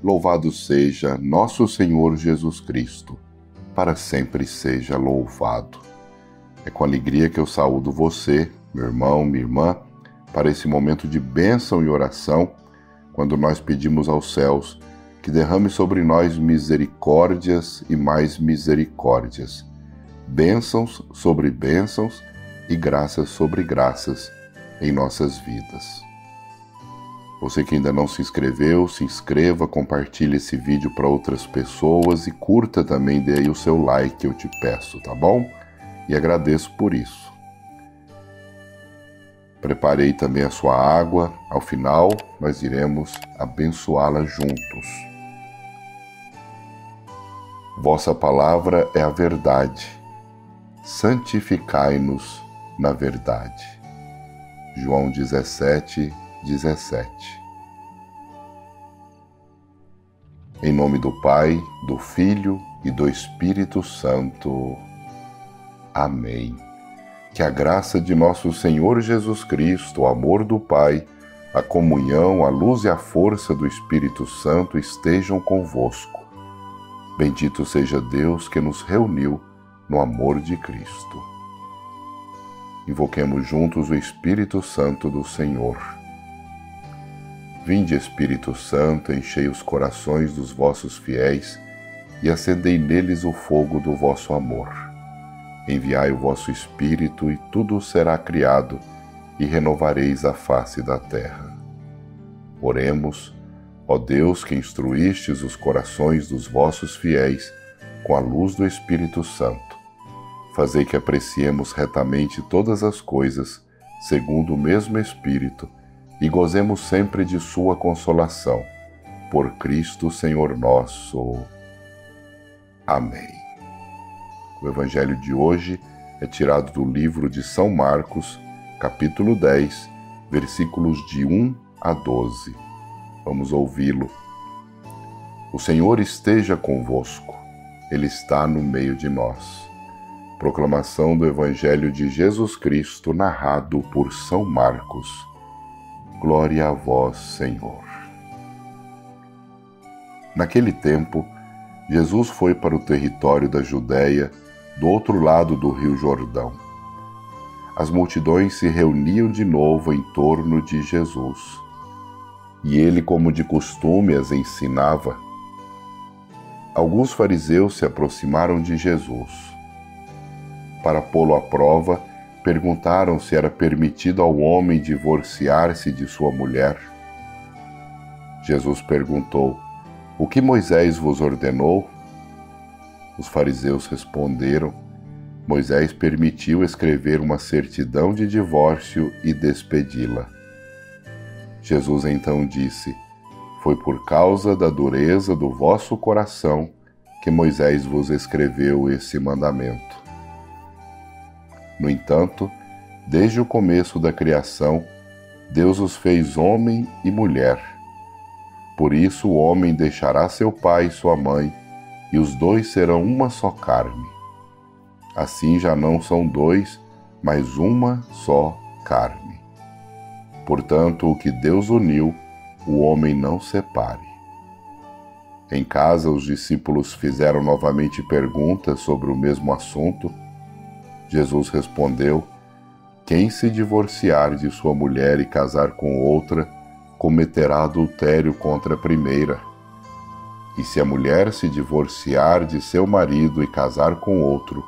Louvado seja nosso Senhor Jesus Cristo, para sempre seja louvado. É com alegria que eu saúdo você, meu irmão, minha irmã, para esse momento de bênção e oração, quando nós pedimos aos céus que derrame sobre nós misericórdias e mais misericórdias, bênçãos sobre bênçãos e graças sobre graças em nossas vidas. Você que ainda não se inscreveu, se inscreva, compartilhe esse vídeo para outras pessoas e curta também, dê aí o seu like, eu te peço, tá bom? E agradeço por isso. Preparei também a sua água, ao final nós iremos abençoá-la juntos. Vossa palavra é a verdade, santificai-nos na verdade. João 17, 17. Em nome do Pai, do Filho e do Espírito Santo. Amém. Que a graça de nosso Senhor Jesus Cristo, o amor do Pai, a comunhão, a luz e a força do Espírito Santo estejam convosco. Bendito seja Deus que nos reuniu no amor de Cristo. Invoquemos juntos o Espírito Santo do Senhor. Vinde, Espírito Santo, enchei os corações dos vossos fiéis e acendei neles o fogo do vosso amor. Enviai o vosso Espírito e tudo será criado e renovareis a face da terra. Oremos, ó Deus que instruístes os corações dos vossos fiéis com a luz do Espírito Santo. Fazei que apreciemos retamente todas as coisas, segundo o mesmo Espírito, e gozemos sempre de sua consolação. Por Cristo Senhor nosso. Amém. O Evangelho de hoje é tirado do livro de São Marcos, capítulo 10, versículos de 1 a 12. Vamos ouvi-lo. O Senhor esteja convosco. Ele está no meio de nós. Proclamação do Evangelho de Jesus Cristo, narrado por São Marcos. Glória a vós, Senhor. Naquele tempo, Jesus foi para o território da Judéia, do outro lado do rio Jordão. As multidões se reuniam de novo em torno de Jesus. E ele, como de costume, as ensinava. Alguns fariseus se aproximaram de Jesus. Para pô-lo à prova, perguntaram se era permitido ao homem divorciar-se de sua mulher. Jesus perguntou: O que Moisés vos ordenou? Os fariseus responderam: Moisés permitiu escrever uma certidão de divórcio e despedi-la. Jesus então disse: Foi por causa da dureza do vosso coração que Moisés vos escreveu esse mandamento. No entanto, desde o começo da criação, Deus os fez homem e mulher. Por isso o homem deixará seu pai e sua mãe, e os dois serão uma só carne. Assim já não são dois, mas uma só carne. Portanto, o que Deus uniu, o homem não separe. Em casa, os discípulos fizeram novamente perguntas sobre o mesmo assunto. Jesus respondeu: Quem se divorciar de sua mulher e casar com outra, cometerá adultério contra a primeira. E se a mulher se divorciar de seu marido e casar com outro,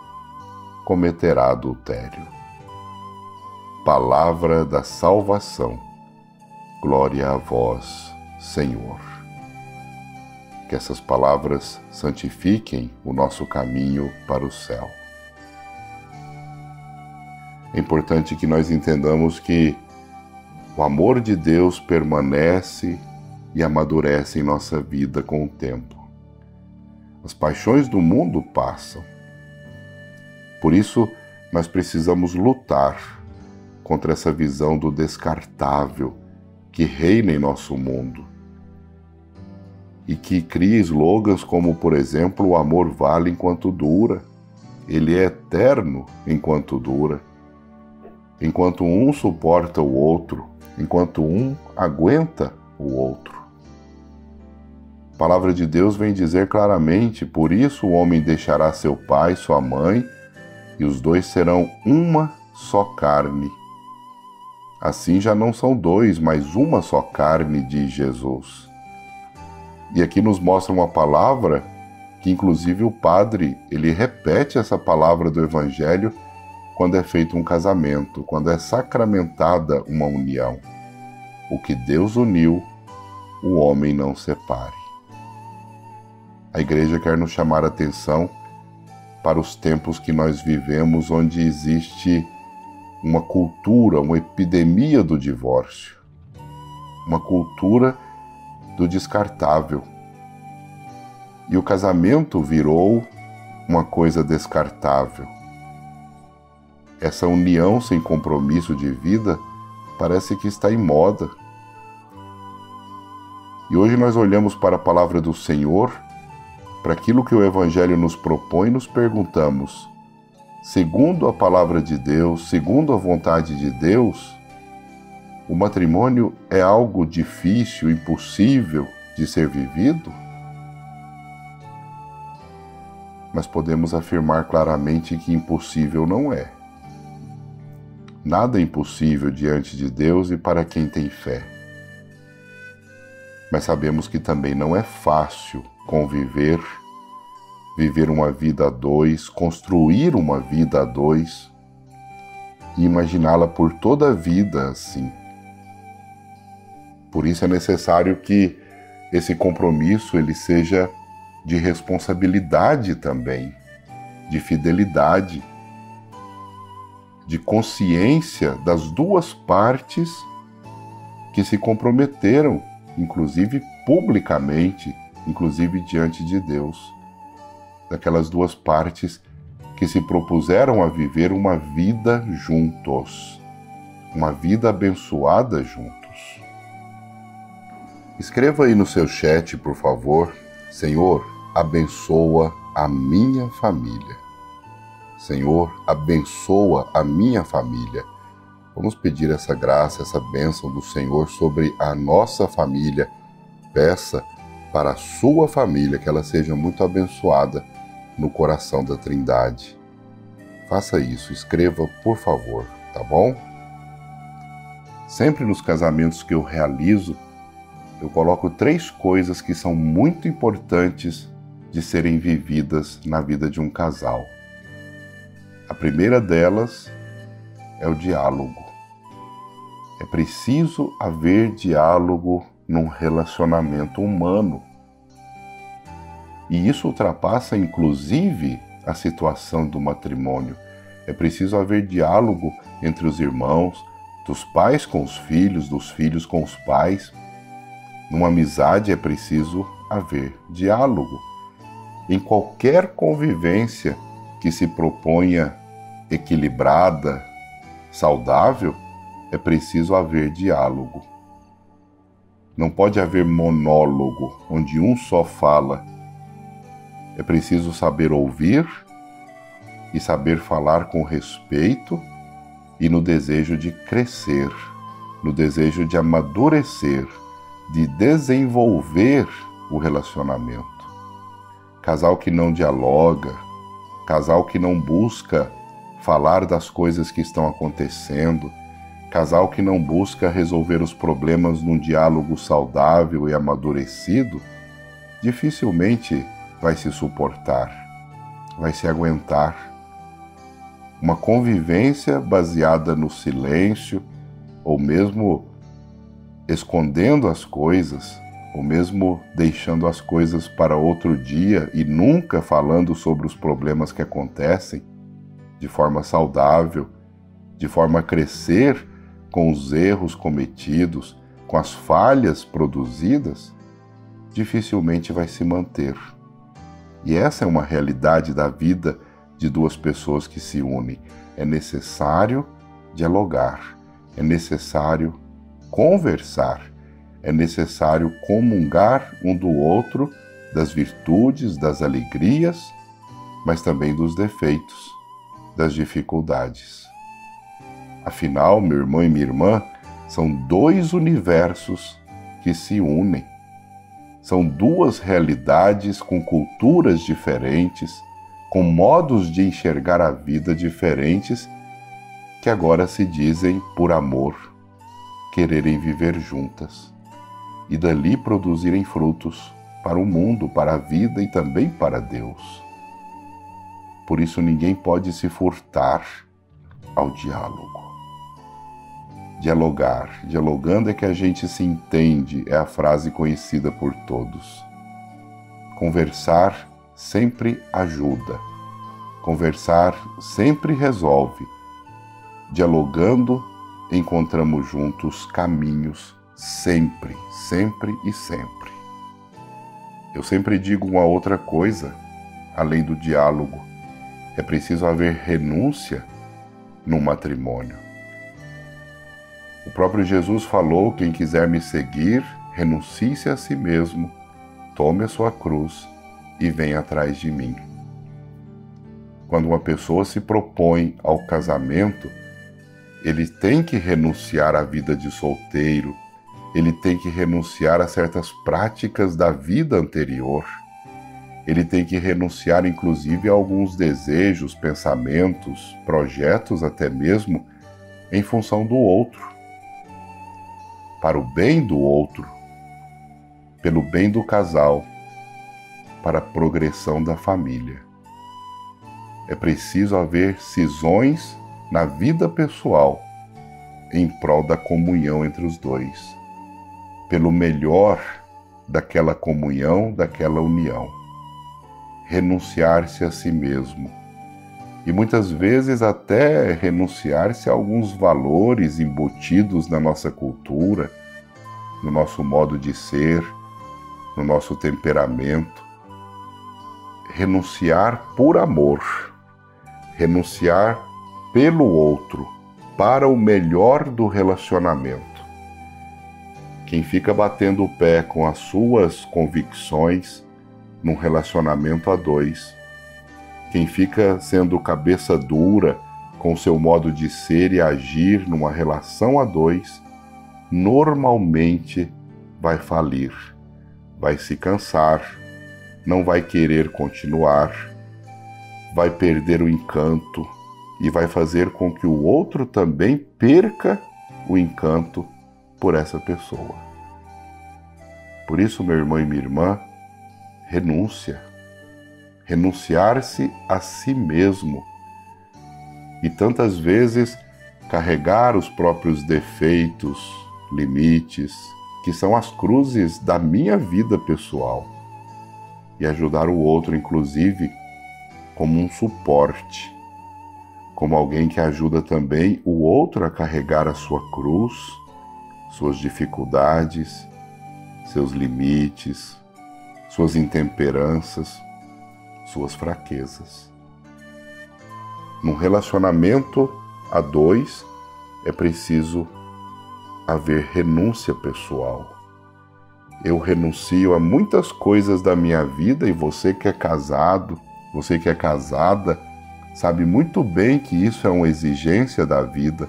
cometerá adultério. Palavra da salvação. Glória a vós, Senhor. Que essas palavras santifiquem o nosso caminho para o céu. É importante que nós entendamos que o amor de Deus permanece e amadurece em nossa vida com o tempo. As paixões do mundo passam. Por isso, nós precisamos lutar contra essa visão do descartável que reina em nosso mundo e que cria slogans como, por exemplo, o amor vale enquanto dura, ele é eterno enquanto dura. Enquanto um suporta o outro, enquanto um aguenta o outro. palavra de Deus vem dizer claramente: por isso o homem deixará seu pai, sua mãe, e os dois serão uma só carne. Assim já não são dois, mas uma só carne, diz Jesus. E aqui nos mostra uma palavra que inclusive o padre, ele repete essa palavra do Evangelho quando é feito um casamento, quando é sacramentada uma união. O que Deus uniu, o homem não separe. A Igreja quer nos chamar a atenção para os tempos que nós vivemos, onde existe uma cultura, uma epidemia do divórcio, uma cultura do descartável. E o casamento virou uma coisa descartável. Essa união sem compromisso de vida parece que está em moda. E hoje nós olhamos para a palavra do Senhor, para aquilo que o Evangelho nos propõe e nos perguntamos: segundo a palavra de Deus, segundo a vontade de Deus, o matrimônio é algo difícil, impossível de ser vivido? Mas podemos afirmar claramente que impossível não é. Nada é impossível diante de Deus e para quem tem fé. Mas sabemos que também não é fácil conviver, viver uma vida a dois, construir uma vida a dois e imaginá-la por toda a vida assim. Por isso é necessário que esse compromisso ele seja de responsabilidade também, de fidelidade, de consciência das duas partes que se comprometeram, inclusive publicamente, inclusive diante de Deus, daquelas duas partes que se propuseram a viver uma vida juntos, uma vida abençoada juntos. Escreva aí no seu chat, por favor: Senhor, abençoa a minha família. Senhor, abençoa a minha família. Vamos pedir essa graça, essa bênção do Senhor sobre a nossa família. Peça para a sua família que ela seja muito abençoada no coração da Trindade. Faça isso, escreva, por favor, tá bom? Sempre nos casamentos que eu realizo, eu coloco 3 coisas que são muito importantes de serem vividas na vida de um casal. A primeira delas é o diálogo. É preciso haver diálogo num relacionamento humano. E isso ultrapassa, inclusive, a situação do matrimônio. É preciso haver diálogo entre os irmãos, dos pais com os filhos, dos filhos com os pais. Numa amizade é preciso haver diálogo. Em qualquer convivência que se proponha equilibrada, saudável, é preciso haver diálogo. Não pode haver monólogo, onde um só fala. É preciso saber ouvir e saber falar com respeito e no desejo de crescer, no desejo de amadurecer, de desenvolver o relacionamento. Casal que não dialoga, casal que não busca falar das coisas que estão acontecendo, casal que não busca resolver os problemas num diálogo saudável e amadurecido, dificilmente vai se suportar, vai se aguentar. Uma convivência baseada no silêncio, ou mesmo escondendo as coisas, ou mesmo deixando as coisas para outro dia e nunca falando sobre os problemas que acontecem, de forma saudável, de forma a crescer com os erros cometidos, com as falhas produzidas, dificilmente vai se manter. E essa é uma realidade da vida de duas pessoas que se unem. É necessário dialogar, é necessário conversar, é necessário comungar um do outro das virtudes, das alegrias, mas também dos defeitos, das dificuldades. Afinal, meu irmão e minha irmã, são 2 universos que se unem. São duas realidades com culturas diferentes, com modos de enxergar a vida diferentes, que agora se dizem, por amor, quererem viver juntas e dali produzirem frutos para o mundo, para a vida e também para Deus. Por isso ninguém pode se furtar ao diálogo. Dialogar, dialogando é que a gente se entende, é a frase conhecida por todos. Conversar sempre ajuda. Conversar sempre resolve. Dialogando, encontramos juntos caminhos sempre, sempre e sempre. Eu sempre digo uma outra coisa, além do diálogo. É preciso haver renúncia no matrimônio. O próprio Jesus falou: quem quiser me seguir, renuncie-se a si mesmo, tome a sua cruz e venha atrás de mim. Quando uma pessoa se propõe ao casamento, ele tem que renunciar à vida de solteiro, ele tem que renunciar a certas práticas da vida anterior, ele tem que renunciar inclusive a alguns desejos, pensamentos, projetos até mesmo, em função do outro, para o bem do outro, pelo bem do casal, para a progressão da família. É preciso haver cisões na vida pessoal, em prol da comunhão entre os dois, pelo melhor daquela comunhão, daquela união. Renunciar-se a si mesmo. E muitas vezes até renunciar-se a alguns valores embutidos na nossa cultura, no nosso modo de ser, no nosso temperamento. Renunciar por amor. Renunciar pelo outro, para o melhor do relacionamento. Quem fica batendo o pé com as suas convicções num relacionamento a dois, quem fica sendo cabeça dura com seu modo de ser e agir numa relação a dois, normalmente vai falir, vai se cansar, não vai querer continuar, vai perder o encanto e vai fazer com que o outro também perca o encanto por essa pessoa. Por isso, meu irmão e minha irmã, renúncia. Renunciar-se a si mesmo. E tantas vezes carregar os próprios defeitos, limites, que são as cruzes da minha vida pessoal. E ajudar o outro, inclusive, como um suporte, como alguém que ajuda também o outro a carregar a sua cruz, suas dificuldades, seus limites, suas intemperanças, suas fraquezas. Num relacionamento a dois, é preciso haver renúncia pessoal. Eu renuncio a muitas coisas da minha vida e você que é casado, você que é casada, sabe muito bem que isso é uma exigência da vida,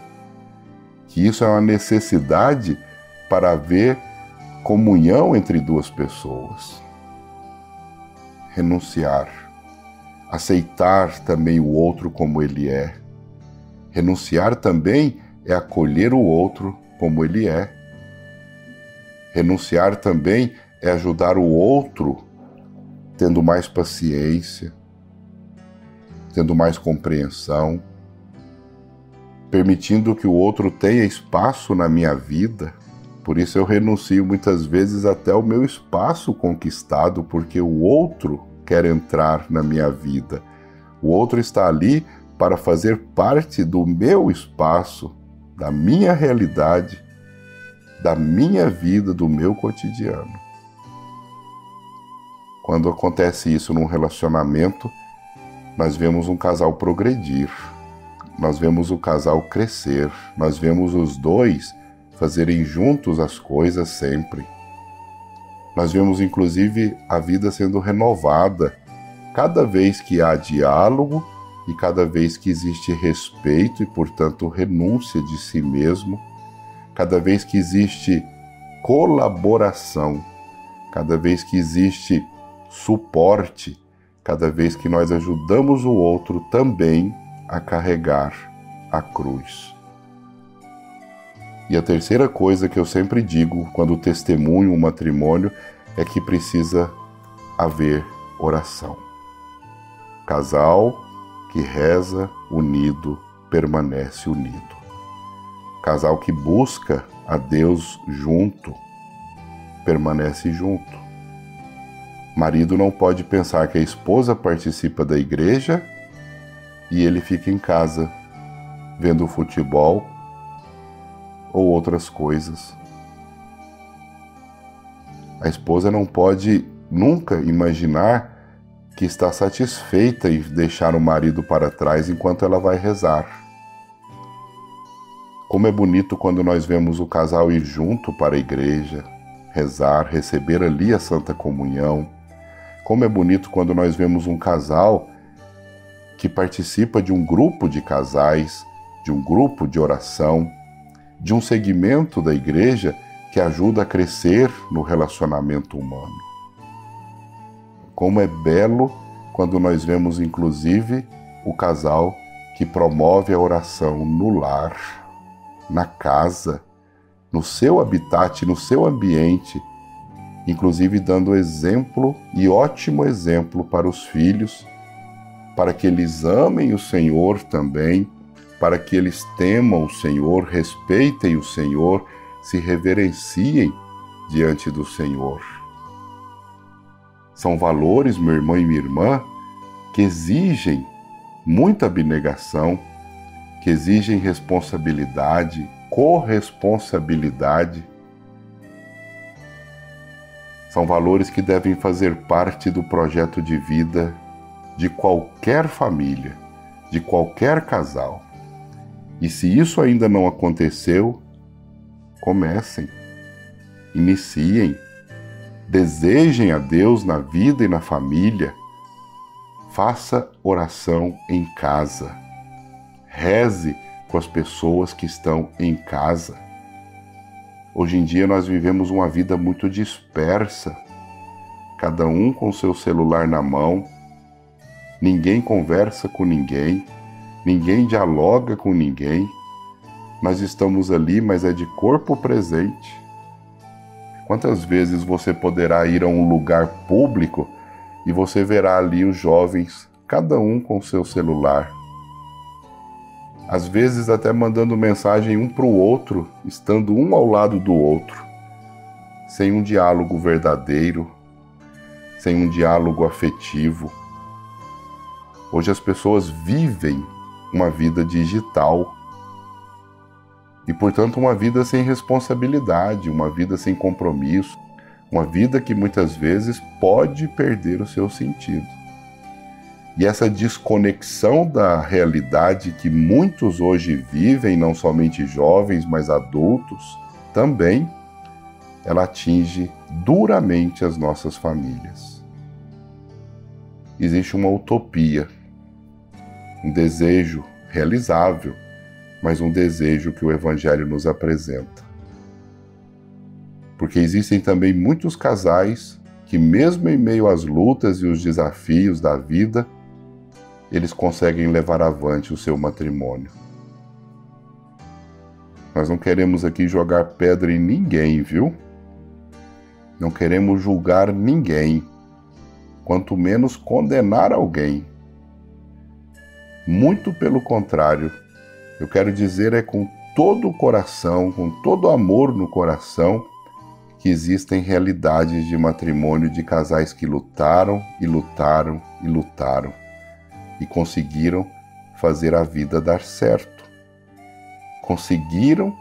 que isso é uma necessidade para haver comunhão entre duas pessoas. Renunciar, aceitar também o outro como ele é. Renunciar também é acolher o outro como ele é. Renunciar também é ajudar o outro tendo mais paciência, tendo mais compreensão, permitindo que o outro tenha espaço na minha vida. Por isso eu renuncio muitas vezes até o meu espaço conquistado, porque o outro quer entrar na minha vida. O outro está ali para fazer parte do meu espaço, da minha realidade, da minha vida, do meu cotidiano. Quando acontece isso num relacionamento, nós vemos um casal progredir, nós vemos o casal crescer, nós vemos os dois fazerem juntos as coisas sempre. Nós vemos inclusive a vida sendo renovada cada vez que há diálogo e cada vez que existe respeito e, portanto, renúncia de si mesmo, cada vez que existe colaboração, cada vez que existe suporte, cada vez que nós ajudamos o outro também a carregar a cruz. E a terceira coisa que eu sempre digo quando testemunho um matrimônio é que precisa haver oração. Casal que reza unido permanece unido. Casal que busca a Deus junto permanece junto. Marido não pode pensar que a esposa participa da igreja e ele fica em casa vendo futebol ou outras coisas. A esposa não pode nunca imaginar que está satisfeita em deixar o marido para trás enquanto ela vai rezar. Como é bonito quando nós vemos o casal ir junto para a igreja, rezar, receber ali a Santa Comunhão. Como é bonito quando nós vemos um casal que participa de um grupo de casais, de um grupo de oração, de um segmento da igreja que ajuda a crescer no relacionamento humano. Como é belo quando nós vemos, inclusive, o casal que promove a oração no lar, na casa, no seu habitat, no seu ambiente, inclusive dando exemplo e ótimo exemplo para os filhos, para que eles amem o Senhor também, para que eles temam o Senhor, respeitem o Senhor, se reverenciem diante do Senhor. São valores, meu irmão e minha irmã, que exigem muita abnegação, que exigem responsabilidade, corresponsabilidade. São valores que devem fazer parte do projeto de vida de qualquer família, de qualquer casal. E se isso ainda não aconteceu, comecem, iniciem, desejem a Deus na vida e na família. Faça oração em casa. Reze com as pessoas que estão em casa. Hoje em dia nós vivemos uma vida muito dispersa, cada um com seu celular na mão, ninguém conversa com ninguém, ninguém dialoga com ninguém. Nós estamos ali, mas é de corpo presente. Quantas vezes você poderá ir a um lugar público e você verá ali os jovens, cada um com seu celular, às vezes até mandando mensagem um para o outro, estando um ao lado do outro, sem um diálogo verdadeiro, sem um diálogo afetivo. Hoje as pessoas vivem uma vida digital e, portanto, uma vida sem responsabilidade, uma vida sem compromisso, uma vida que muitas vezes pode perder o seu sentido. E essa desconexão da realidade que muitos hoje vivem, não somente jovens, mas adultos, também, ela atinge duramente as nossas famílias. Existe uma utopia, um desejo realizável, mas um desejo que o Evangelho nos apresenta. Porque existem também muitos casais que, mesmo em meio às lutas e os desafios da vida, eles conseguem levar avante o seu matrimônio. Nós não queremos aqui jogar pedra em ninguém, viu? Não queremos julgar ninguém, quanto menos condenar alguém. Muito pelo contrário, eu quero dizer é com todo o coração, com todo o amor no coração, que existem realidades de matrimônio de casais que lutaram e lutaram e lutaram e conseguiram fazer a vida dar certo. Conseguiram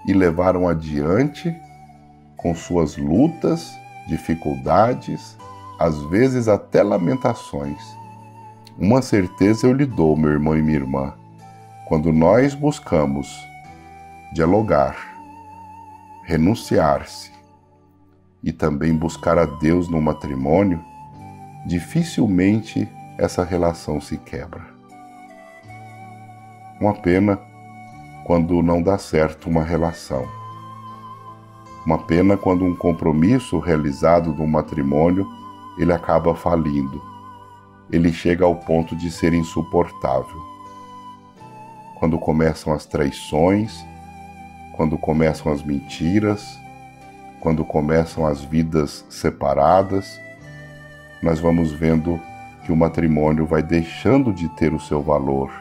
e levaram adiante com suas lutas, dificuldades, às vezes até lamentações. Uma certeza eu lhe dou, meu irmão e minha irmã, quando nós buscamos dialogar, renunciar-se e também buscar a Deus no matrimônio, dificilmente essa relação se quebra. Uma pena quando não dá certo uma relação. Uma pena quando um compromisso realizado no matrimônio, ele acaba falindo. Ele chega ao ponto de ser insuportável. Quando começam as traições, quando começam as mentiras, quando começam as vidas separadas, nós vamos vendo que o matrimônio vai deixando de ter o seu valor,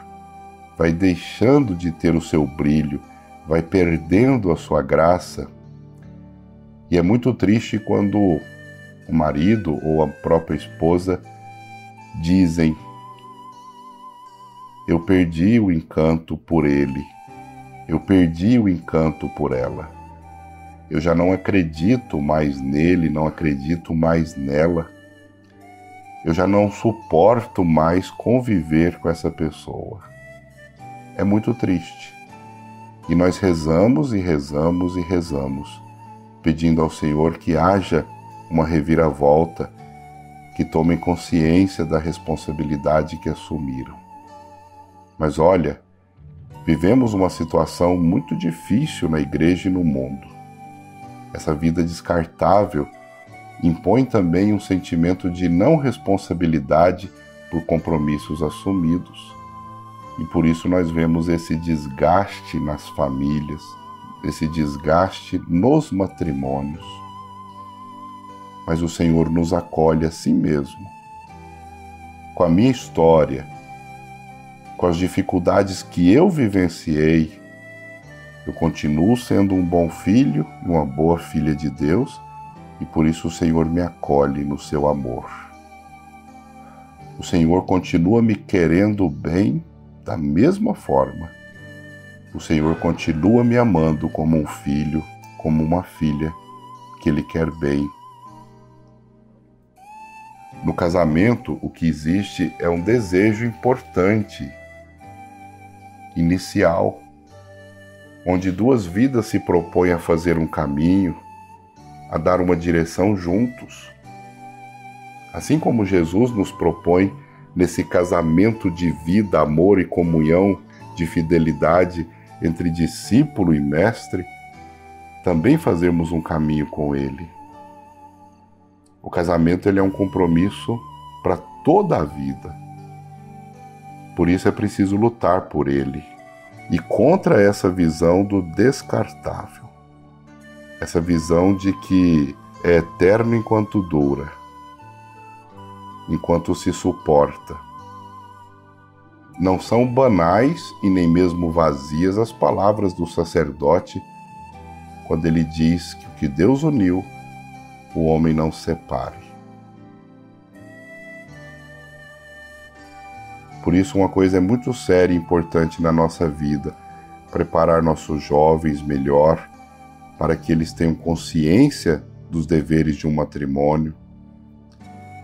vai deixando de ter o seu brilho, vai perdendo a sua graça. E é muito triste quando o marido ou a própria esposa dizem: eu perdi o encanto por ele, eu perdi o encanto por ela, eu já não acredito mais nele, não acredito mais nela, eu já não suporto mais conviver com essa pessoa. É muito triste. E nós rezamos e rezamos e rezamos, pedindo ao Senhor que haja uma reviravolta, que tomem consciência da responsabilidade que assumiram. Mas olha, vivemos uma situação muito difícil na igreja e no mundo. Essa vida descartável impõe também um sentimento de não responsabilidade por compromissos assumidos. E por isso nós vemos esse desgaste nas famílias, esse desgaste nos matrimônios. Mas o Senhor nos acolhe assim mesmo. Com a minha história, com as dificuldades que eu vivenciei, eu continuo sendo um bom filho e uma boa filha de Deus, e por isso o Senhor me acolhe no seu amor. O Senhor continua me querendo bem da mesma forma. O Senhor continua me amando como um filho, como uma filha que Ele quer bem. No casamento, o que existe é um desejo importante, inicial, onde duas vidas se propõem a fazer um caminho, a dar uma direção juntos. Assim como Jesus nos propõe nesse casamento de vida, amor e comunhão, de fidelidade entre discípulo e mestre, também fazemos um caminho com Ele. O casamento ele é um compromisso para toda a vida. Por isso é preciso lutar por ele e contra essa visão do descartável. Essa visão de que é eterno enquanto dura, enquanto se suporta. Não são banais e nem mesmo vazias as palavras do sacerdote quando ele diz que o que Deus uniu, o homem não separe. Por isso, uma coisa é muito séria e importante na nossa vida: preparar nossos jovens melhor, para que eles tenham consciência dos deveres de um matrimônio.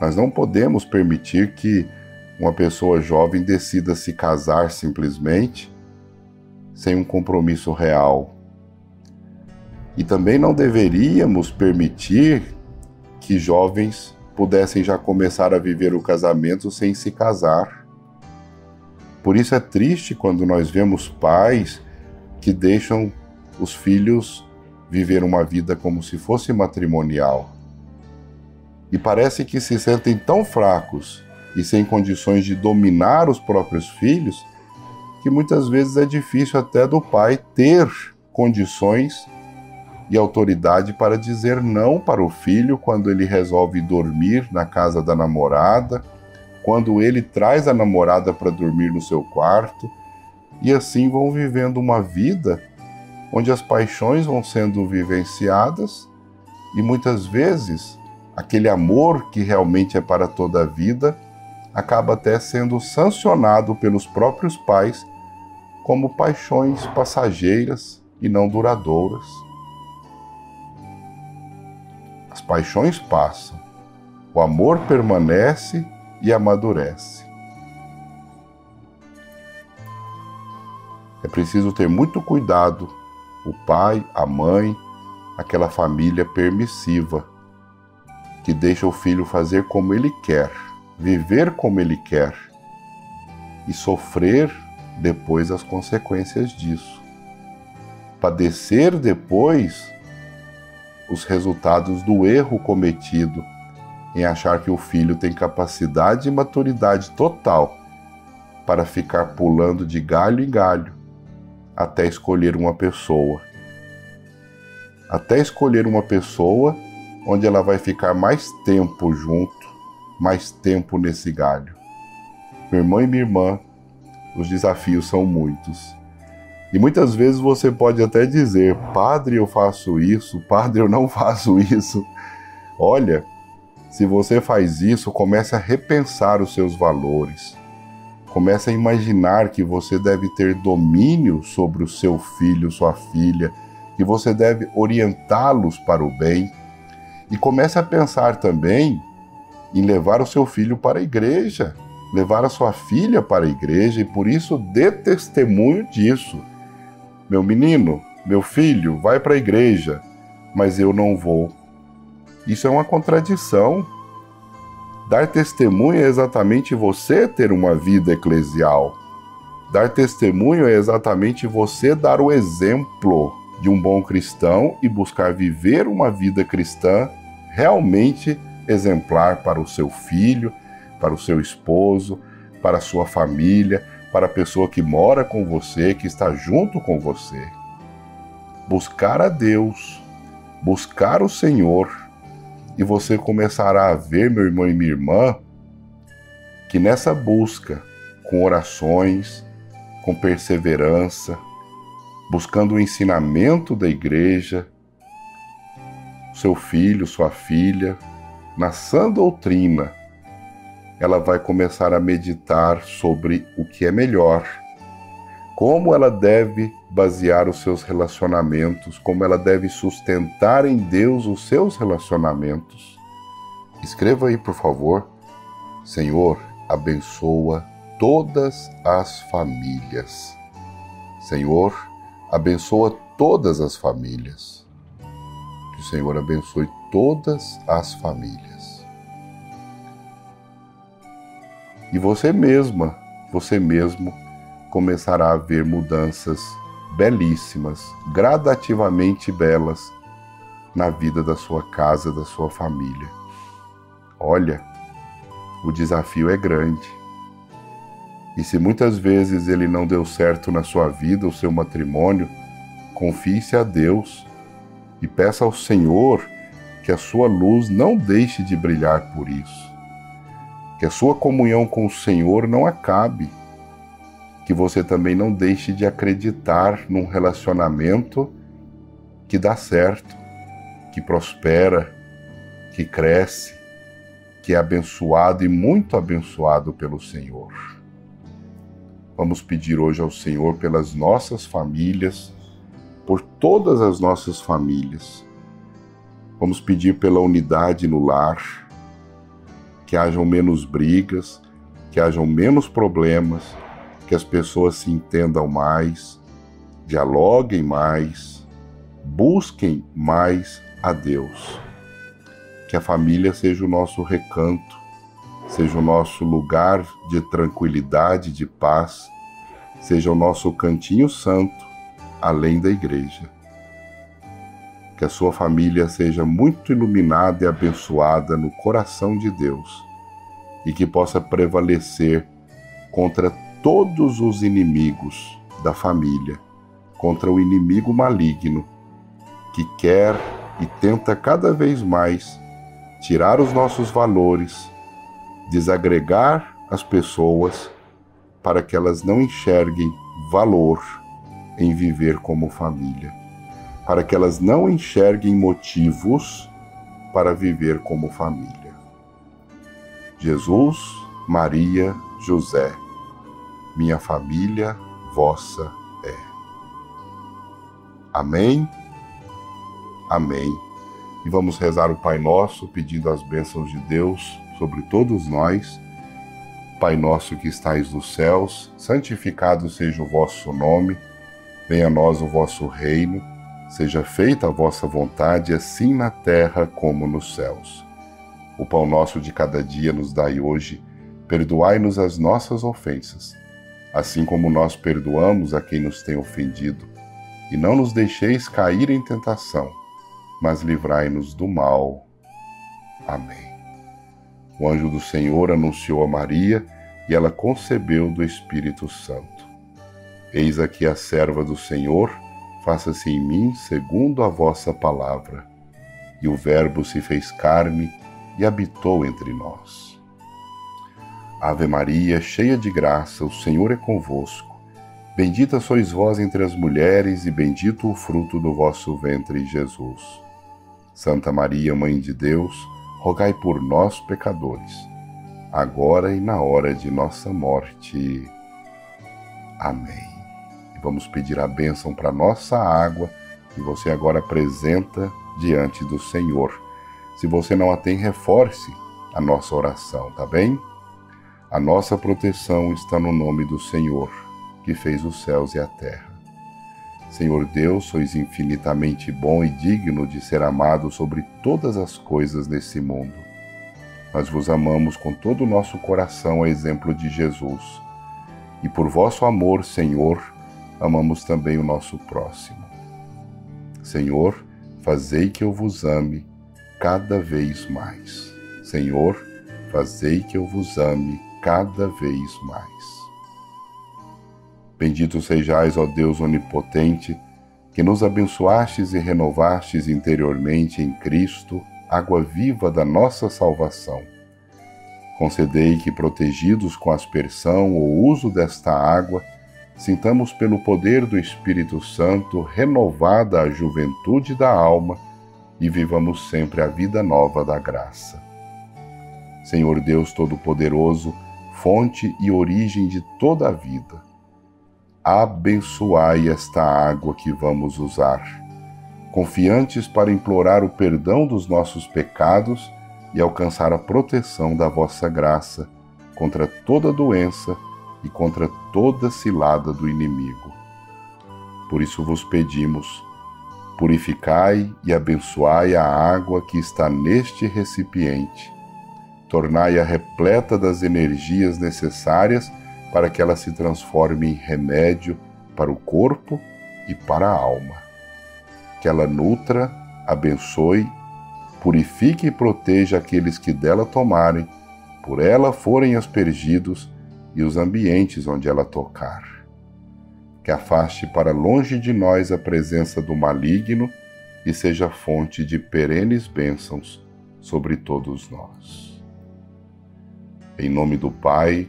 Nós não podemos permitir que uma pessoa jovem decida se casar simplesmente, sem um compromisso real. E também não deveríamos permitir que jovens pudessem já começar a viver o casamento sem se casar. Por isso é triste quando nós vemos pais que deixam os filhos viver uma vida como se fosse matrimonial. E parece que se sentem tão fracos e sem condições de dominar os próprios filhos, que muitas vezes é difícil até do pai ter condições e autoridade para dizer não para o filho quando ele resolve dormir na casa da namorada, quando ele traz a namorada para dormir no seu quarto, e assim vão vivendo uma vida onde as paixões vão sendo vivenciadas e muitas vezes aquele amor que realmente é para toda a vida acaba até sendo sancionado pelos próprios pais como paixões passageiras e não duradouras. As paixões passam, o amor permanece e amadurece. É preciso ter muito cuidado, o pai, a mãe, aquela família permissiva, que deixa o filho fazer como ele quer, viver como ele quer e sofrer depois as consequências disso. Padecer depois os resultados do erro cometido em achar que o filho tem capacidade e maturidade total para ficar pulando de galho em galho até escolher uma pessoa. Até escolher uma pessoa onde ela vai ficar mais tempo junto, mais tempo nesse galho. Meu irmão e minha irmã, os desafios são muitos. E muitas vezes você pode até dizer: padre, eu faço isso, padre, eu não faço isso. Olha, se você faz isso, comece a repensar os seus valores. Comece a imaginar que você deve ter domínio sobre o seu filho, sua filha, que você deve orientá-los para o bem. E comece a pensar também em levar o seu filho para a igreja, levar a sua filha para a igreja, e por isso dê testemunho disso. Meu menino, meu filho, vai para a igreja, mas eu não vou. Isso é uma contradição. Dar testemunho é exatamente você ter uma vida eclesial. Dar testemunho é exatamente você dar o exemplo de um bom cristão e buscar viver uma vida cristã realmente exemplar para o seu filho, para o seu esposo, para a sua família, para a pessoa que mora com você, que está junto com você. Buscar a Deus, buscar o Senhor, e você começará a ver, meu irmão e minha irmã, que nessa busca, com orações, com perseverança, buscando o ensinamento da igreja, seu filho, sua filha, na sã doutrina, ela vai começar a meditar sobre o que é melhor, como ela deve basear os seus relacionamentos, como ela deve sustentar em Deus os seus relacionamentos. Escreva aí, por favor: Senhor, abençoa todas as famílias. Senhor, abençoa todas as famílias. Que o Senhor abençoe todas as famílias. E você mesma, você mesmo, começará a ver mudanças belíssimas, gradativamente belas, na vida da sua casa, da sua família. Olha, o desafio é grande. E se muitas vezes ele não deu certo na sua vida, o seu matrimônio, confie-se a Deus e peça ao Senhor que a sua luz não deixe de brilhar por isso. Que a sua comunhão com o Senhor não acabe. Que você também não deixe de acreditar num relacionamento que dá certo, que prospera, que cresce, que é abençoado e muito abençoado pelo Senhor. Vamos pedir hoje ao Senhor pelas nossas famílias, por todas as nossas famílias. Vamos pedir pela unidade no lar, que hajam menos brigas, que hajam menos problemas, que as pessoas se entendam mais, dialoguem mais, busquem mais a Deus. Que a família seja o nosso recanto, seja o nosso lugar de tranquilidade, de paz, seja o nosso cantinho santo, além da igreja. Que a sua família seja muito iluminada e abençoada no coração de Deus e que possa prevalecer contra todos os inimigos da família, contra o inimigo maligno que quer e tenta cada vez mais tirar os nossos valores, desagregar as pessoas para que elas não enxerguem valor em viver como família, para que elas não enxerguem motivos para viver como família. Jesus, Maria, José, minha família, vossa é. Amém? Amém. E vamos rezar o Pai Nosso, pedindo as bênçãos de Deus sobre todos nós. Pai nosso que estais nos céus, santificado seja o vosso nome, venha a nós o vosso reino, seja feita a vossa vontade, assim na terra como nos céus. O pão nosso de cada dia nos dai hoje, perdoai-nos as nossas ofensas, assim como nós perdoamos a quem nos tem ofendido, e não nos deixeis cair em tentação, mas livrai-nos do mal. Amém. O anjo do Senhor anunciou a Maria, e ela concebeu do Espírito Santo. Eis aqui a serva do Senhor, faça-se em mim segundo a vossa palavra. E o Verbo se fez carne e habitou entre nós. Ave Maria, cheia de graça, o Senhor é convosco. Bendita sois vós entre as mulheres, e bendito o fruto do vosso ventre, Jesus. Santa Maria, Mãe de Deus, rogai por nós, pecadores, agora e na hora de nossa morte. Amém. E vamos pedir a bênção para nossa água, que você agora apresenta diante do Senhor. Se você não a tem, reforce a nossa oração, tá bem? A nossa proteção está no nome do Senhor, que fez os céus e a terra. Senhor Deus, sois infinitamente bom e digno de ser amado sobre todas as coisas desse mundo. Nós vos amamos com todo o nosso coração, a exemplo de Jesus. E por vosso amor, Senhor, amamos também o nosso próximo. Senhor, fazei que eu vos ame cada vez mais. Senhor, fazei que eu vos ame cada vez mais. Bendito sejais, ó Deus onipotente, que nos abençoastes e renovastes interiormente em Cristo, água viva da nossa salvação. Concedei que, protegidos com a aspersão ou uso desta água, sintamos pelo poder do Espírito Santo renovada a juventude da alma e vivamos sempre a vida nova da graça. Senhor Deus Todo-Poderoso, fonte e origem de toda a vida, abençoai esta água que vamos usar, confiantes para implorar o perdão dos nossos pecados e alcançar a proteção da vossa graça contra toda doença e contra toda cilada do inimigo. Por isso vos pedimos, purificai e abençoai a água que está neste recipiente, tornai-a repleta das energias necessárias para que ela se transforme em remédio para o corpo e para a alma. Que ela nutra, abençoe, purifique e proteja aqueles que dela tomarem, por ela forem aspergidos, e os ambientes onde ela tocar. Que afaste para longe de nós a presença do maligno e seja fonte de perenes bênçãos sobre todos nós. Em nome do Pai,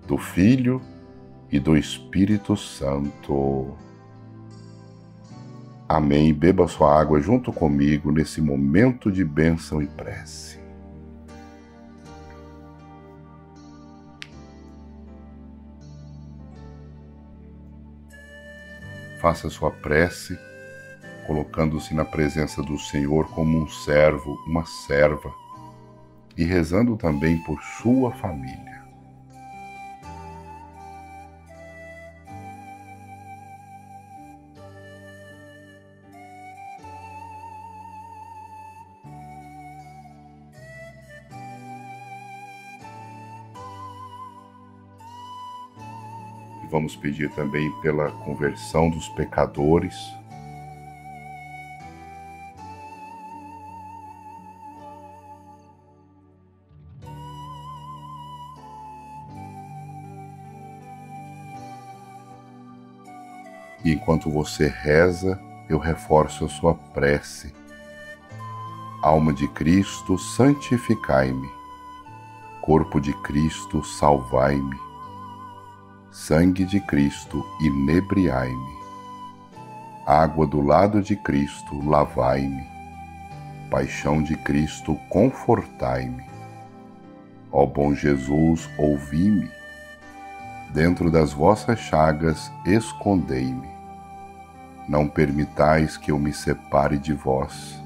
do Filho e do Espírito Santo. Amém. Beba sua água junto comigo nesse momento de bênção e prece. Faça sua prece, colocando-se na presença do Senhor como um servo, uma serva, e rezando também por sua família. E vamos pedir também pela conversão dos pecadores. E enquanto você reza, eu reforço a sua prece. Alma de Cristo, santificai-me. Corpo de Cristo, salvai-me. Sangue de Cristo, inebriai-me. Água do lado de Cristo, lavai-me. Paixão de Cristo, confortai-me. Ó bom Jesus, ouvi-me. Dentro das vossas chagas, escondei-me. Não permitais que eu me separe de vós.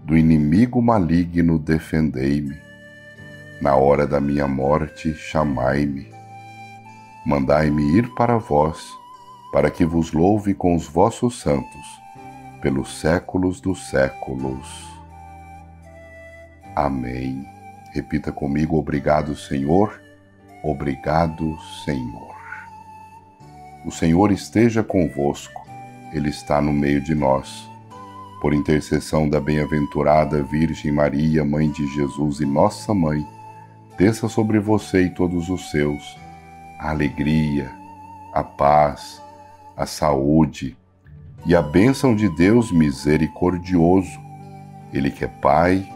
Do inimigo maligno, defendei-me. Na hora da minha morte, chamai-me. Mandai-me ir para vós, para que vos louve com os vossos santos, pelos séculos dos séculos. Amém. Repita comigo: obrigado, Senhor. Obrigado, Senhor. O Senhor esteja convosco. Ele está no meio de nós. por intercessão da bem-aventurada Virgem Maria, Mãe de Jesus e Nossa Mãe, desça sobre você e todos os seus a alegria, a paz, a saúde e a bênção de Deus misericordioso, Ele que é Pai,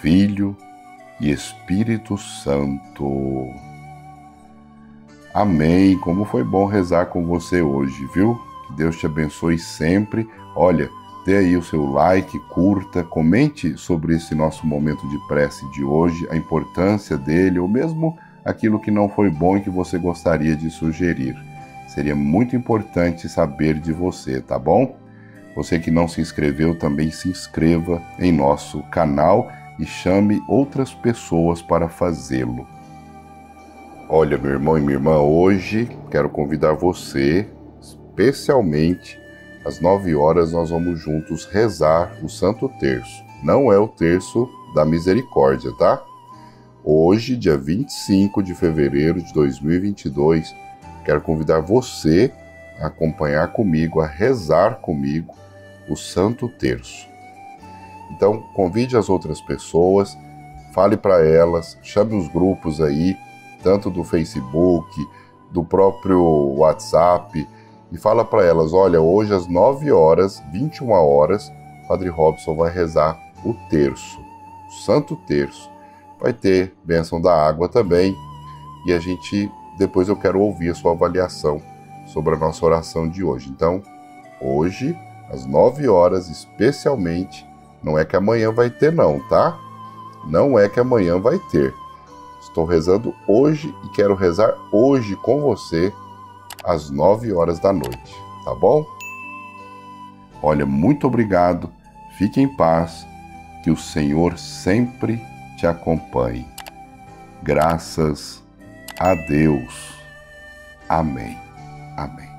Filho e Espírito Santo. Amém. Como foi bom rezar com você hoje, viu? Que Deus te abençoe sempre. Olha, dê aí o seu like, curta, comente sobre esse nosso momento de prece de hoje, a importância dele, ou mesmo aquilo que não foi bom e que você gostaria de sugerir. Seria muito importante saber de você, tá bom? Você que não se inscreveu, também se inscreva em nosso canal e chame outras pessoas para fazê-lo. Olha, meu irmão e minha irmã, hoje quero convidar você, especialmente às 9 horas nós vamos juntos rezar o Santo Terço. Não é o Terço da Misericórdia, tá? Hoje, dia 25 de fevereiro de 2022, quero convidar você a acompanhar comigo, a rezar comigo o Santo Terço. Então, convide as outras pessoas, fale para elas, chame os grupos aí, tanto do Facebook, do próprio WhatsApp, e fala para elas, olha, hoje às 9 horas, 21 horas, Padre Robson vai rezar o terço, o Santo Terço. Vai ter bênção da água também, e depois eu quero ouvir a sua avaliação sobre a nossa oração de hoje. Então, hoje, às 9 horas, especialmente, não é que amanhã vai ter não, tá? Não é que amanhã vai ter. Estou rezando hoje e quero rezar hoje com você às 9 horas da noite, tá bom? Olha, muito obrigado, fique em paz, que o Senhor sempre te acompanhe. Graças a Deus. Amém. Amém.